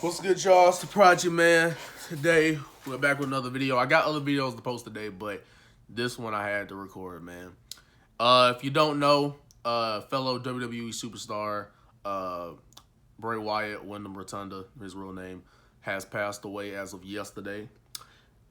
What's good, y'all? It's the Project Man. Today, we're back with another video. I got other videos to post today, but this one I had to record, man. If you don't know, fellow WWE superstar, Bray Wyatt, Windham Rotunda, his real name, has passed away as of yesterday.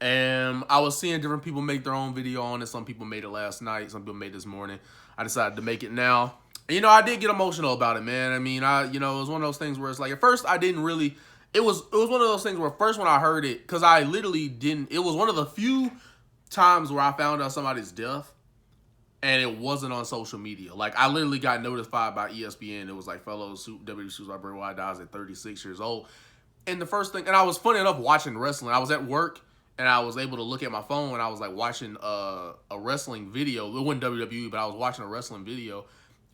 And I was seeing different people make their own video on it. Some people made it last night. Some people made it this morning. I decided to make it now. And, I did get emotional about it, man. I mean, it was one of those things where it's like, at first I didn't really, it was one of those things where first when I heard it, because I literally didn't, it was one of the few times where I found out somebody's death and it wasn't on social media. Like, I literally got notified by ESPN. It was like, fellow WWE superstar Bray Wyatt dies at 36 years old. And the first thing, and I was funny enough watching wrestling. I was at work and I was able to look at my phone and I was like watching a wrestling video. It wasn't WWE, but I was watching a wrestling video.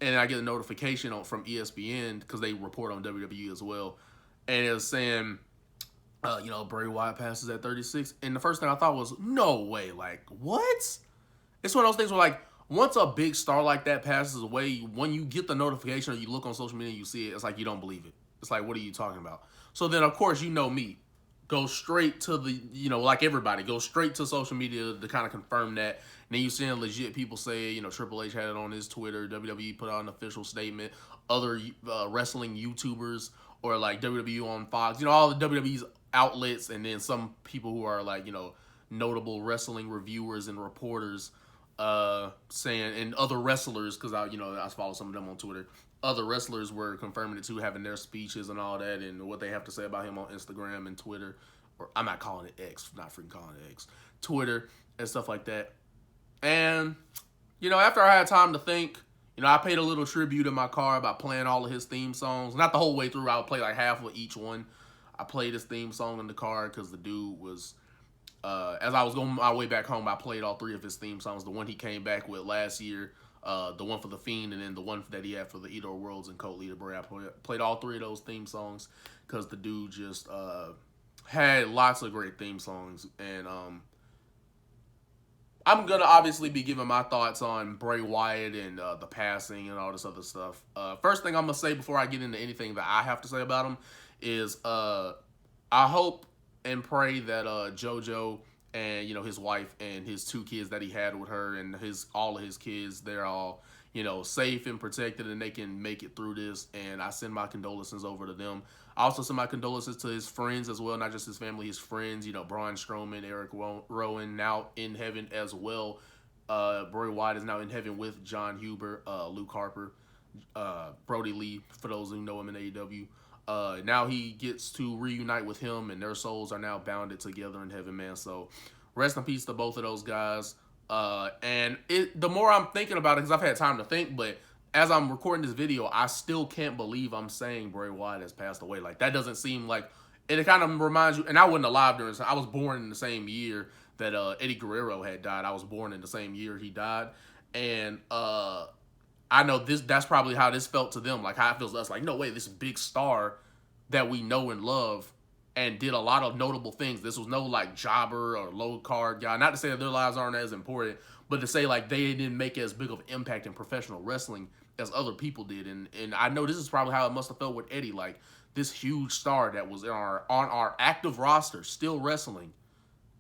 And I get a notification from ESPN because they report on WWE as well. And it was saying, Bray Wyatt passes at 36. And the first thing I thought was, no way. Like, what? It's one of those things where, like, once a big star like that passes away, when you get the notification or you look on social media and you see it, it's like you don't believe it. It's like, what are you talking about? So then, of course, you know me. Go straight to the, like everybody, go straight to social media to kind of confirm that. And then you seeing legit people say, Triple H had it on his Twitter, WWE put out an official statement, other wrestling YouTubers or like WWE on Fox, all the WWE's outlets, and then some people who are like, notable wrestling reviewers and reporters saying, and other wrestlers, because I follow some of them on Twitter. Other wrestlers were confirming it too, having their speeches and all that, and what they have to say about him on Instagram and Twitter. Or I'm not calling it X, not freaking calling it X. Twitter and stuff like that. And, after I had time to think, I paid a little tribute in my car by playing all of his theme songs. Not the whole way through. I would play like half of each one. I played his theme song in the car because the dude was, as I was going my way back home, I played all three of his theme songs. The one he came back with last year, the one for The Fiend, and then the one that he had for the Eater of Worlds and Cult Leader Bray. I played all three of those theme songs because the dude just had lots of great theme songs. And I'm going to obviously be giving my thoughts on Bray Wyatt and the passing and all this other stuff. First thing I'm going to say before I get into anything that I have to say about him is I hope and pray that JoJo and his wife and his two kids that he had with her and all of his kids, they're all safe and protected and they can make it through this. And I send my condolences over to them. I also send my condolences to his friends as well, not just his family, his friends. Braun Strowman, Eric Rowan, now in heaven as well. Bray Wyatt is now in heaven with John Huber, Luke Harper, Brody Lee, for those who know him in AEW. Now he gets to reunite with him, and their souls are now bounded together in heaven, man. So rest in peace to both of those guys. And the more I'm thinking about it, because I've had time to think, but as I'm recording this video, I still can't believe I'm saying Bray Wyatt has passed away. Like, that doesn't seem like, and it kind of reminds you, and I wasn't alive during this. I was born in the same year that Eddie Guerrero had died. I was born in the same year he died. And I know that's probably how this felt to them. Like, how it feels to us. Like, no way, this big star that we know and love and did a lot of notable things. This was no, like, jobber or low-card guy. Not to say that their lives aren't as important, but to say, like, they didn't make as big of an impact in professional wrestling as other people did. And I know this is probably how it must have felt with Eddie. Like, this huge star that was on our active roster, still wrestling,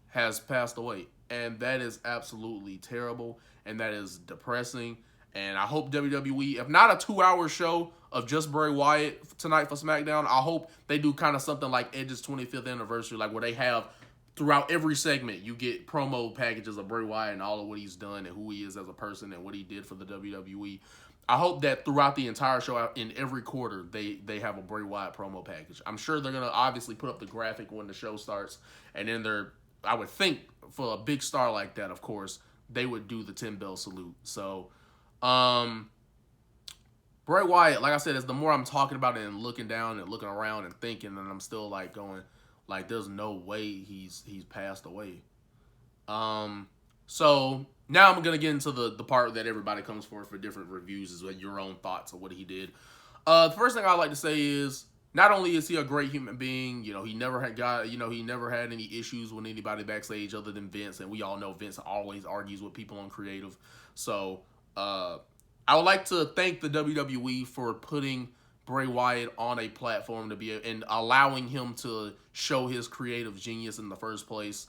has passed away. And that is absolutely terrible, and that is depressing. And I hope WWE, if not a 2-hour show of just Bray Wyatt tonight for SmackDown, I hope they do kind of something like Edge's 25th anniversary, like where they have throughout every segment, you get promo packages of Bray Wyatt and all of what he's done and who he is as a person and what he did for the WWE. I hope that throughout the entire show, in every quarter, they have a Bray Wyatt promo package. I'm sure they're going to obviously put up the graphic when the show starts, and then I would think, for a big star like that, of course, they would do the 10-bell salute. So, Bray Wyatt, like I said, as the more I'm talking about it and looking down and looking around and thinking, and I'm still like going, like, there's no way he's passed away. So now I'm gonna get into the part that everybody comes for different reviews, is your own thoughts of what he did. The first thing I'd like to say is, not only is he a great human being, he never had any issues with anybody backstage other than Vince, and we all know Vince always argues with people on creative. So I would like to thank the WWE for putting Bray Wyatt on a platform to be and allowing him to show his creative genius in the first place.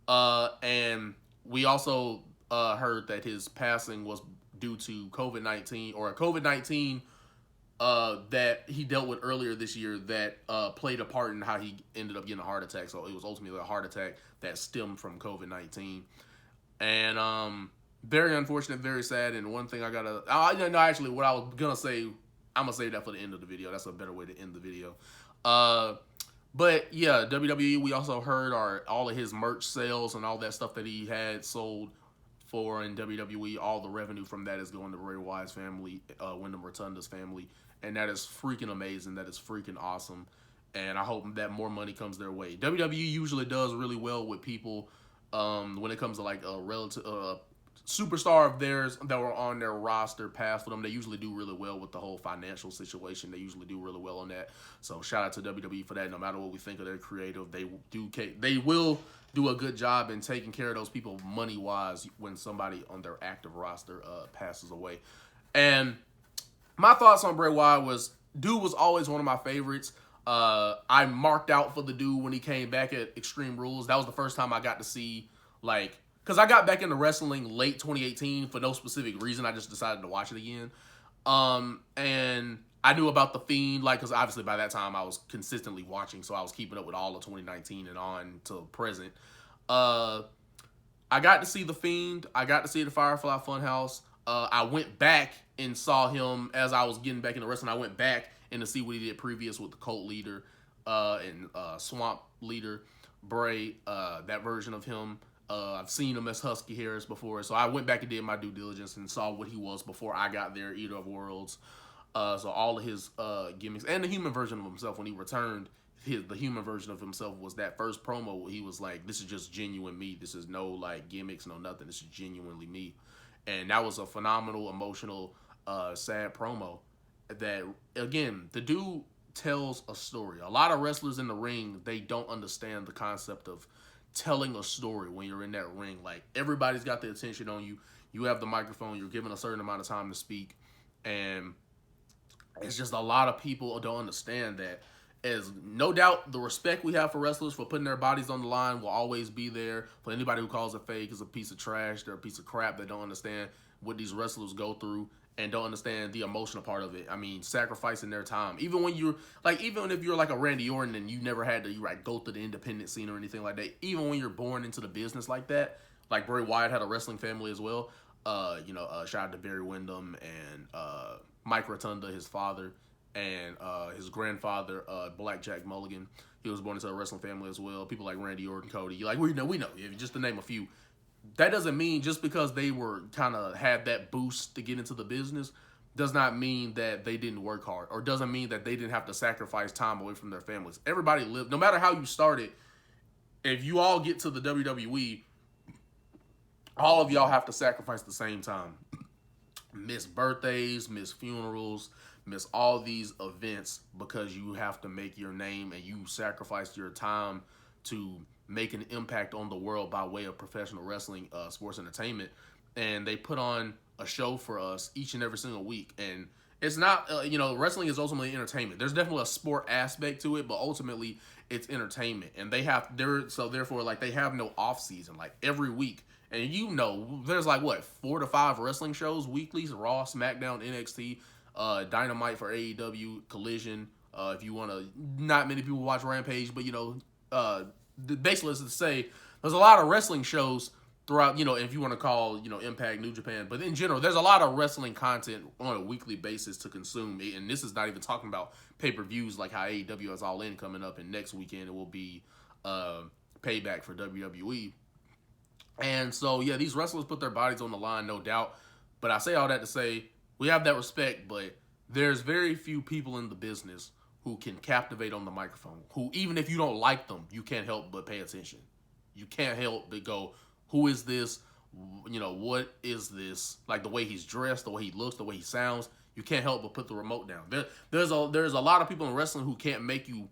And we also heard that his passing was due to COVID-19 or a COVID-19 that he dealt with earlier this year that played a part in how he ended up getting a heart attack. So it was ultimately a heart attack that stemmed from COVID-19. And very unfortunate, very sad. And one thing I gotta, no, actually, what I was gonna say, I'm gonna save that for the end of the video. That's a better way to end the video. But yeah, WWE, we also heard all of his merch sales and all that stuff that he had sold for in WWE. All the revenue from that is going to Bray Wyatt's family, Windham Rotunda's family. And that is freaking amazing. That is freaking awesome. And I hope that more money comes their way. WWE usually does really well with people when it comes to like a relative superstar of theirs that were on their roster past for them. They usually do really well with the whole financial situation. They usually do really well on that. So shout out to WWE for that. No matter what we think of their creative, they will do a good job in taking care of those people money-wise when somebody on their active roster passes away. And my thoughts on Bray Wyatt was, dude was always one of my favorites. I marked out for the dude when he came back at Extreme Rules. That was the first time I got to see, like, because I got back into wrestling late 2018 for no specific reason. I just decided to watch it again. And I knew about The Fiend, like, because obviously by that time I was consistently watching, so I was keeping up with all of 2019 and on to present. I got to see The Fiend. I got to see the Firefly Funhouse. I went back and saw him as I was getting back into wrestling. I went back and to see what he did previous with the Cult Leader and Swamp Leader, Bray, that version of him. I've seen him as Husky Harris before, so I went back and did my due diligence and saw what he was before I got there, Eater of Worlds. So all of his gimmicks and the human version of himself when he returned. The human version of himself was that first promo where he was like, "This is just genuine me. This is no like gimmicks, no nothing. This is genuinely me." And that was a phenomenal, emotional, sad promo. That again, the dude tells a story. A lot of wrestlers in the ring, they don't understand the concept of telling a story when you're in that ring. Like, everybody's got their attention on you. You have the microphone. You're given a certain amount of time to speak. And it's just a lot of people don't understand that. As no doubt, the respect we have for wrestlers for putting their bodies on the line will always be there. For anybody who calls it fake is a piece of trash. They're a piece of crap that don't understand what these wrestlers go through and don't understand the emotional part of it. I mean, sacrificing their time. Even when you're like, even if you're like a Randy Orton and you never had to go through the independent scene or anything like that. Even when you're born into the business like that, like Bray Wyatt had a wrestling family as well. Shout out to Barry Windham and Mike Rotunda, his father, and his grandfather, Blackjack Mulligan. He was born into a wrestling family as well. People like Randy Orton, Cody. Like, we know, just to name a few. That doesn't mean just because they were kind of had that boost to get into the business does not mean that they didn't work hard, or doesn't mean that they didn't have to sacrifice time away from their families. Everybody lived, no matter how you started, if you all get to the WWE, all of y'all have to sacrifice the same time. Miss birthdays, miss funerals, miss all these events because you have to make your name and you sacrificed your time to make an impact on the world by way of professional wrestling, sports entertainment. And they put on a show for us each and every single week. And it's not, wrestling is ultimately entertainment. There's definitely a sport aspect to it, but ultimately it's entertainment. And they have no off season, like every week. And there's like 4 to 5 wrestling shows weekly: Raw, SmackDown, NXT, Dynamite for AEW, Collision. If you want to, not many people watch Rampage, but basically is to say there's a lot of wrestling shows throughout, if you want to call, Impact, New Japan. But in general, there's a lot of wrestling content on a weekly basis to consume. And this is not even talking about pay-per-views like how AEW has All In coming up, and next weekend it will be Payback for WWE. And so, yeah, these wrestlers put their bodies on the line, no doubt. But I say all that to say, we have that respect, but there's very few people in the business who can captivate on the microphone, who, even if you don't like them, you can't help but pay attention. You can't help but go, who is this? What is this? Like, the way he's dressed, the way he looks, the way he sounds, you can't help but put the remote down. There's a lot of people in wrestling who can't make you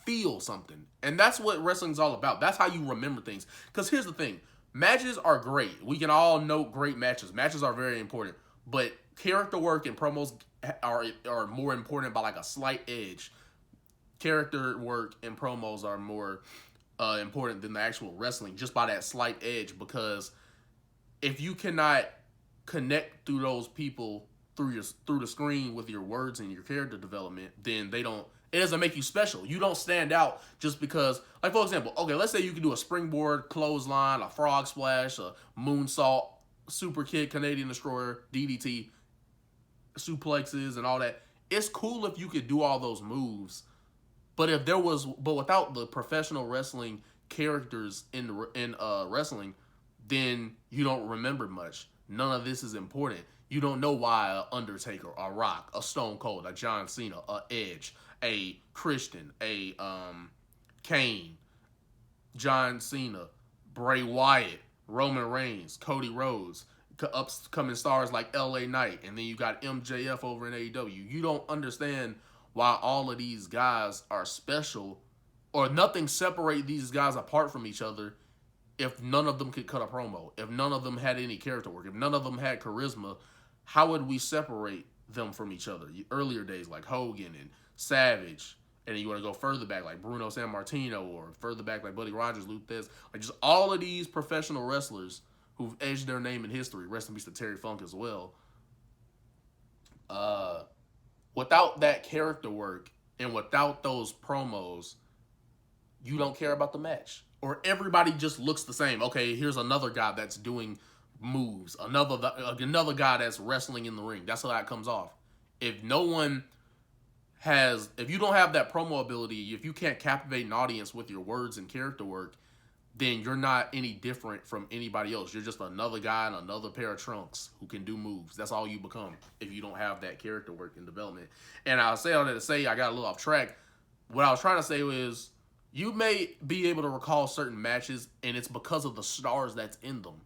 feel something. And that's what wrestling's all about. That's how you remember things. Because here's the thing. Matches are great. We can all note great matches. Matches are very important. But character work and promos are more important by like a slight edge. Character work and promos are more important than the actual wrestling, just by that slight edge. Because if you cannot connect through those people through the screen with your words and your character development, then it doesn't make you special. You don't stand out just because, like, for example, okay, let's say you can do a springboard, clothesline, a frog splash, a moonsault, super kick, Canadian destroyer, DDT, suplexes, and all that. It's cool if you could do all those moves, but without the professional wrestling characters in wrestling, then you don't remember much. None of this is important. You don't know why a Undertaker, a Rock, a Stone Cold, a John Cena, a Edge, a Christian, a Kane, John Cena, Bray Wyatt, Roman Reigns, Cody Rhodes, upcoming stars like LA Knight, and then you got MJF over in AEW. You don't understand why all of these guys are special, or nothing separate these guys apart from each other if none of them could cut a promo, if none of them had any character work, if none of them had charisma. How would we separate them from each other? Earlier days like Hogan and Savage, and then you want to go further back like Bruno Sammartino, or further back like Buddy Rogers, Luthez, like just all of these professional wrestlers who've edged their name in history. Rest in peace to Terry Funk as well. Without that character work and without those promos, you don't care about the match. Or everybody just looks the same. Okay, here's another guy that's doing moves. Another guy that's wrestling in the ring. That's how that comes off. If you don't have that promo ability, if you can't captivate an audience with your words and character work, then you're not any different from anybody else. You're just another guy in another pair of trunks who can do moves. That's all you become if you don't have that character work and development. And I'll say all that to say, I got a little off track. What I was trying to say was, you may be able to recall certain matches, and it's because of the stars that's in them.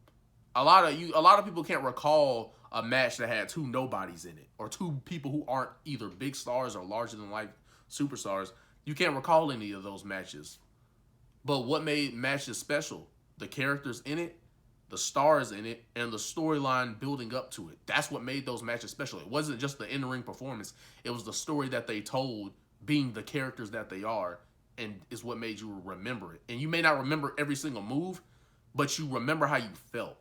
A lot of people can't recall a match that had two nobodies in it, or two people who aren't either big stars or larger than life superstars. You can't recall any of those matches. But what made matches special? The characters in it, the stars in it, and the storyline building up to it. That's what made those matches special. It wasn't just the in-ring performance. It was the story that they told, being the characters that they are, and is what made you remember it. And you may not remember every single move, but you remember how you felt.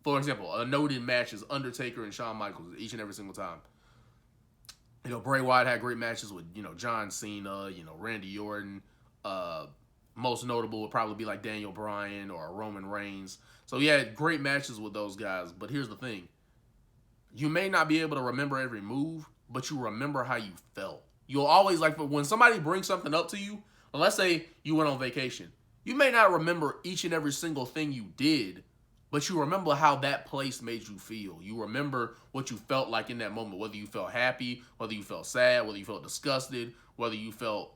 For example, a noted match is Undertaker and Shawn Michaels each and every single time. Bray Wyatt had great matches with, John Cena, Randy Orton. Most notable would probably be like Daniel Bryan or Roman Reigns. So he had great matches with those guys. But here's the thing. You may not be able to remember every move, but you remember how you felt. You'll always, like, when somebody brings something up to you, let's say you went on vacation. You may not remember each and every single thing you did, but you remember how that place made you feel. You remember what you felt like in that moment, whether you felt happy, whether you felt sad, whether you felt disgusted, whether you felt,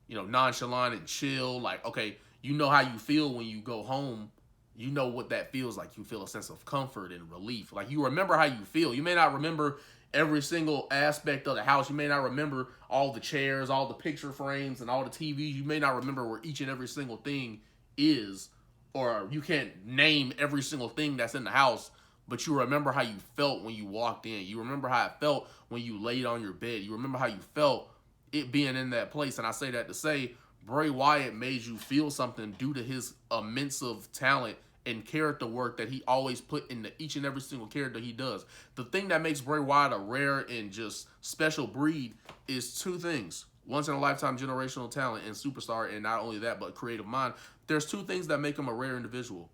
nonchalant and chill. Like, okay, you know how you feel when you go home. You know what that feels like. You feel a sense of comfort and relief. Like, you remember how you feel. You may not remember every single aspect of the house. You may not remember all the chairs, all the picture frames, and all the TVs. You may not remember where each and every single thing is, or you can't name every single thing that's in the house, but you remember how you felt when you walked in. You remember how it felt when you laid on your bed. You remember how you felt it being in that place. And I say that to say, Bray Wyatt made you feel something due to his immense of talent and character work that he always put into each and every single character he does. The thing that makes Bray Wyatt a rare and just special breed is two things. Once in a lifetime generational talent and superstar, and not only that, but creative mind. There's two things that make him a rare individual.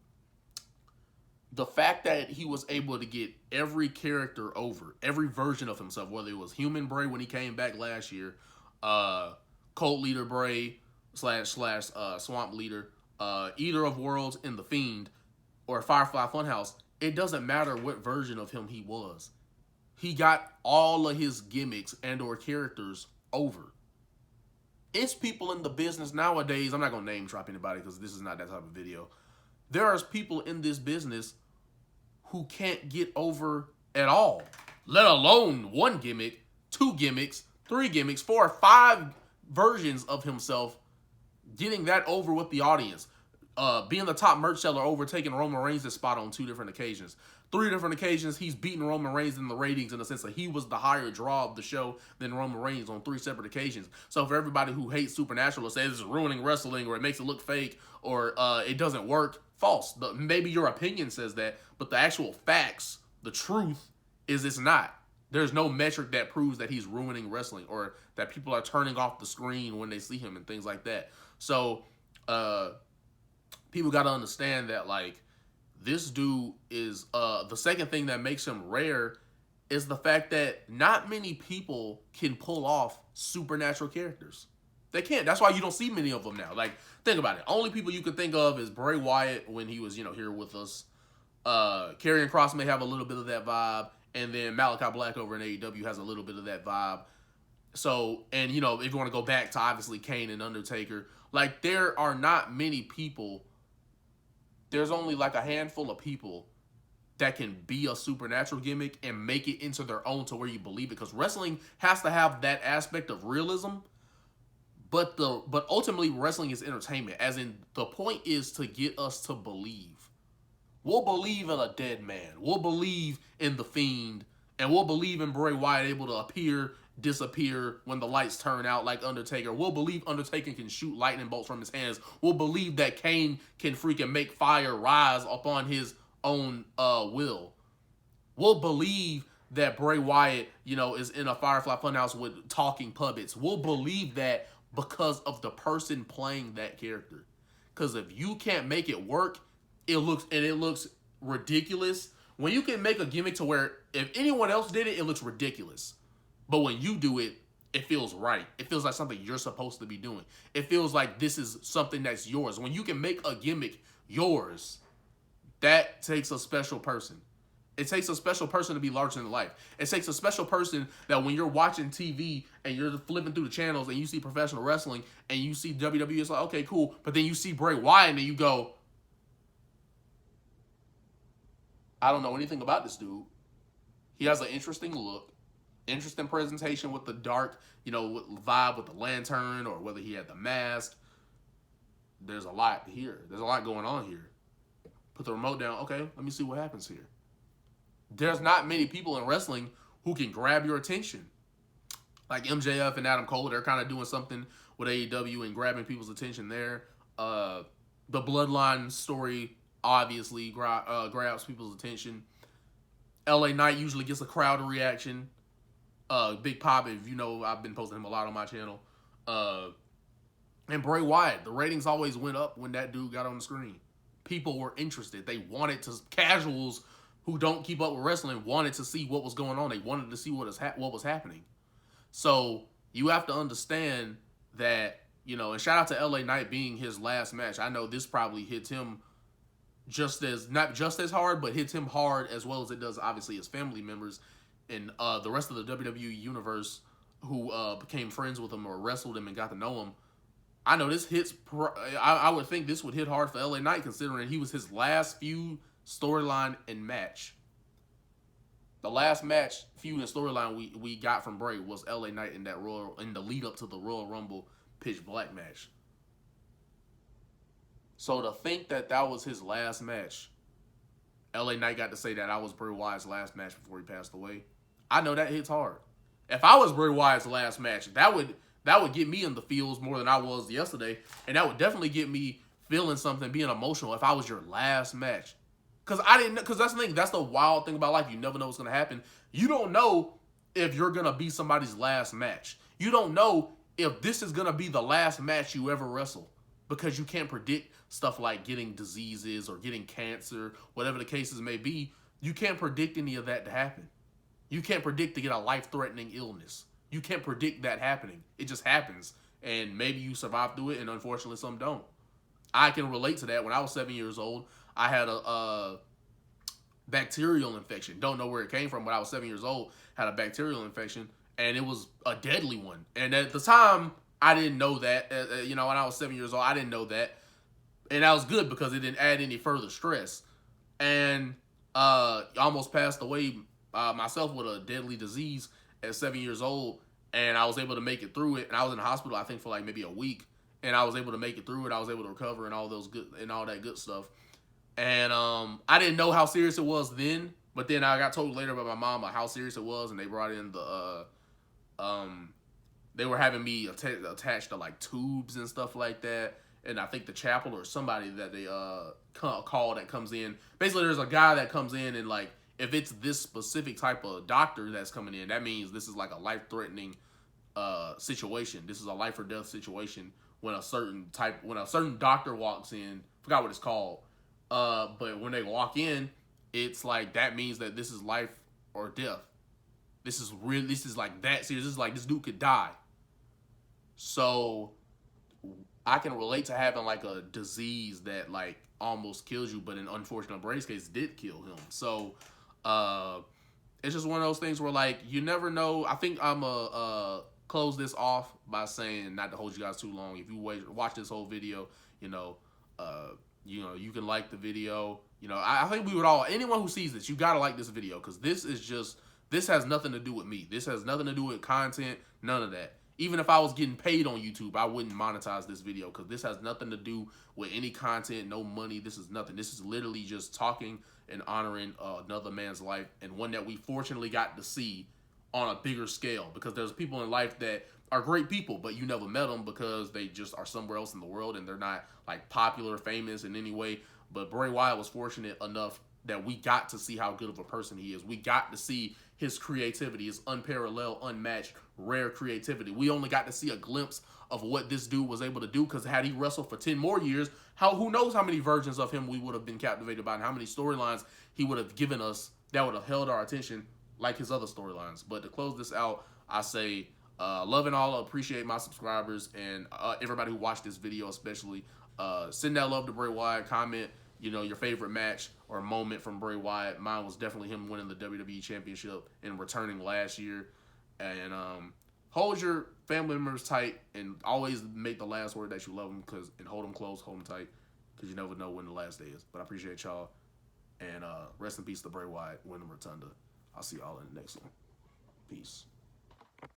The fact that he was able to get every character over, every version of himself, whether it was Human Bray when he came back last year, Cult Leader Bray / Swamp Leader, Eater of Worlds in The Fiend, or Firefly Funhouse, it doesn't matter what version of him he was. He got all of his gimmicks and or characters over. It's people in the business nowadays, I'm not going to name drop anybody because this is not that type of video. There are people in this business who can't get over at all, let alone one gimmick, two gimmicks, three gimmicks, 4 or 5 versions of himself, getting that over with the audience. being the top merch seller, overtaking Roman Reigns' spot on 2 different occasions. 3 different occasions, he's beaten Roman Reigns in the ratings in the sense that he was the higher draw of the show than Roman Reigns on 3 separate occasions. So for everybody who hates Supernatural or says it's ruining wrestling or it makes it look fake or it doesn't work, false. Maybe your opinion says that, but the actual facts, the truth, is it's not. There's no metric that proves that he's ruining wrestling or that people are turning off the screen when they see him and things like that. So, people got to understand that, like, this dude is, the second thing that makes him rare is the fact that not many people can pull off supernatural characters. They can't. That's why you don't see many of them now. Like, think about it. Only people you can think of is Bray Wyatt when he was, here with us. Karrion Kross may have a little bit of that vibe. And then Malachi Black over in AEW has a little bit of that vibe. So, and, if you want to go back to, obviously, Kane and Undertaker, like, there are not many people. There's only, like, a handful of people that can be a supernatural gimmick and make it into their own to where you believe it. Because wrestling has to have that aspect of realism. But ultimately, wrestling is entertainment. As in, the point is to get us to believe. We'll believe in a dead man. We'll believe in the Fiend. And we'll believe in Bray Wyatt able to appear, disappear when the lights turn out like Undertaker. We'll believe Undertaker can shoot lightning bolts from his hands. We'll believe that Kane can freaking make fire rise upon his own will. We'll believe that Bray Wyatt, is in a Firefly Funhouse with talking puppets. We'll believe that because of the person playing that character. Because if you can't make it work, it looks ridiculous. When you can make a gimmick to where if anyone else did it, it looks ridiculous. But when you do it, it feels right. It feels like something you're supposed to be doing. It feels like this is something that's yours. When you can make a gimmick yours, that takes a special person. It takes a special person to be larger than life. It takes a special person that when you're watching TV and you're flipping through the channels and you see professional wrestling and you see WWE, it's like, okay, cool. But then you see Bray Wyatt and then you go, I don't know anything about this dude. He has an interesting look, interesting presentation with the dark, vibe with the lantern or whether he had the mask. There's a lot here. There's a lot going on here. Put the remote down. Okay, let me see what happens here. There's not many people in wrestling who can grab your attention. Like MJF and Adam Cole, they're kind of doing something with AEW and grabbing people's attention there. The Bloodline story obviously grabs people's attention. LA Knight usually gets a crowd reaction. Big Pop, if you know, I've been posting him a lot on my channel. And Bray Wyatt, the ratings always went up when that dude got on the screen. People were interested. They wanted to, casuals who don't keep up with wrestling wanted to see what was going on. They wanted to see what was happening. So you have to understand that, and shout out to LA Knight being his last match. I know this probably hits him not just as hard, but hits him hard as well as it does obviously his family members and the rest of the WWE universe who became friends with him or wrestled him and got to know him. I know this hits. I would think this would hit hard for LA Knight considering he was his last feud, storyline, and match. The last match, feud, and storyline we got from Bray was LA Knight in the lead up to the Royal Rumble Pitch Black match. So to think that was his last match, LA Knight got to say that was Bray Wyatt's last match before he passed away. I know that hits hard. If I was Bray Wyatt's last match, that would get me in the feels more than I was yesterday, and that would definitely get me feeling something, being emotional. If I was your last match, because that's the thing. That's the wild thing about life. You never know what's gonna happen. You don't know if you're gonna be somebody's last match. You don't know if this is gonna be the last match you ever wrestle. Because you can't predict stuff like getting diseases or getting cancer, whatever the cases may be. You can't predict any of that to happen. You can't predict to get a life-threatening illness. You can't predict that happening. It just happens. And maybe you survive through it, and unfortunately some don't. I can relate to that. When I was 7 years old, I had a bacterial infection. Don't know where it came from, but I was 7 years old, had a bacterial infection, and it was a deadly one. And at the time, I didn't know that. When I was 7 years old, I didn't know that. And that was good because it didn't add any further stress. And I almost passed away myself with a deadly disease at 7 years old. And I was able to make it through it. And I was in the hospital, I think, for like maybe a week. and I was able to make it through it. I was able to recover and all that good stuff. And I didn't know how serious it was then, but then I got told later by my mom about how serious it was, and they brought in the they were having me attached to like tubes and stuff like that. And I think the chapel or somebody that they call that comes in. Basically, there's a guy that comes in, and like if it's this specific type of doctor that's coming in, that means this is like a life-threatening situation. This is a life or death situation when a certain doctor walks in. Forgot what it's called. But when they walk in, it's like that means that this is life or death. This is real. This is like that serious. This is like this dude could die. So I can relate to having like a disease that like almost kills you, but in unfortunate Bray's case did kill him. So it's just one of those things where like you never know. I think I'm close this off by saying, not to hold you guys too long. If you watch this whole video, you know, you can like the video. You know, I think we would all, anyone who sees this, you gotta like this video, because this has nothing to do with me. This has nothing to do with content, none of that. Even if I was getting paid on YouTube, I wouldn't monetize this video, because this has nothing to do with any content, no money. This is nothing. This is literally just talking and honoring another man's life, and one that we fortunately got to see on a bigger scale, because there's people in life that are great people, but you never met them because they just are somewhere else in the world and they're not like popular, famous in any way. But Bray Wyatt was fortunate enough that we got to see how good of a person he is. We got to see his creativity, his unparalleled, unmatched, rare creativity. We only got to see a glimpse of what this dude was able to do, because had he wrestled for 10 more years, who knows how many versions of him we would have been captivated by, and how many storylines he would have given us that would have held our attention like his other storylines. But to close this out, I say love and all, appreciate my subscribers and everybody who watched this video especially. Send that love to Bray Wyatt. Comment, you know, your favorite match or moment from Bray Wyatt. Mine was definitely him winning the WWE Championship and returning last year. And hold your family members tight, and always make the last word that you love them, and hold them close, hold them tight, because you never know when the last day is. But I appreciate y'all, and rest in peace to Bray Wyatt, Windham, Rotunda. I'll see y'all in the next one. Peace.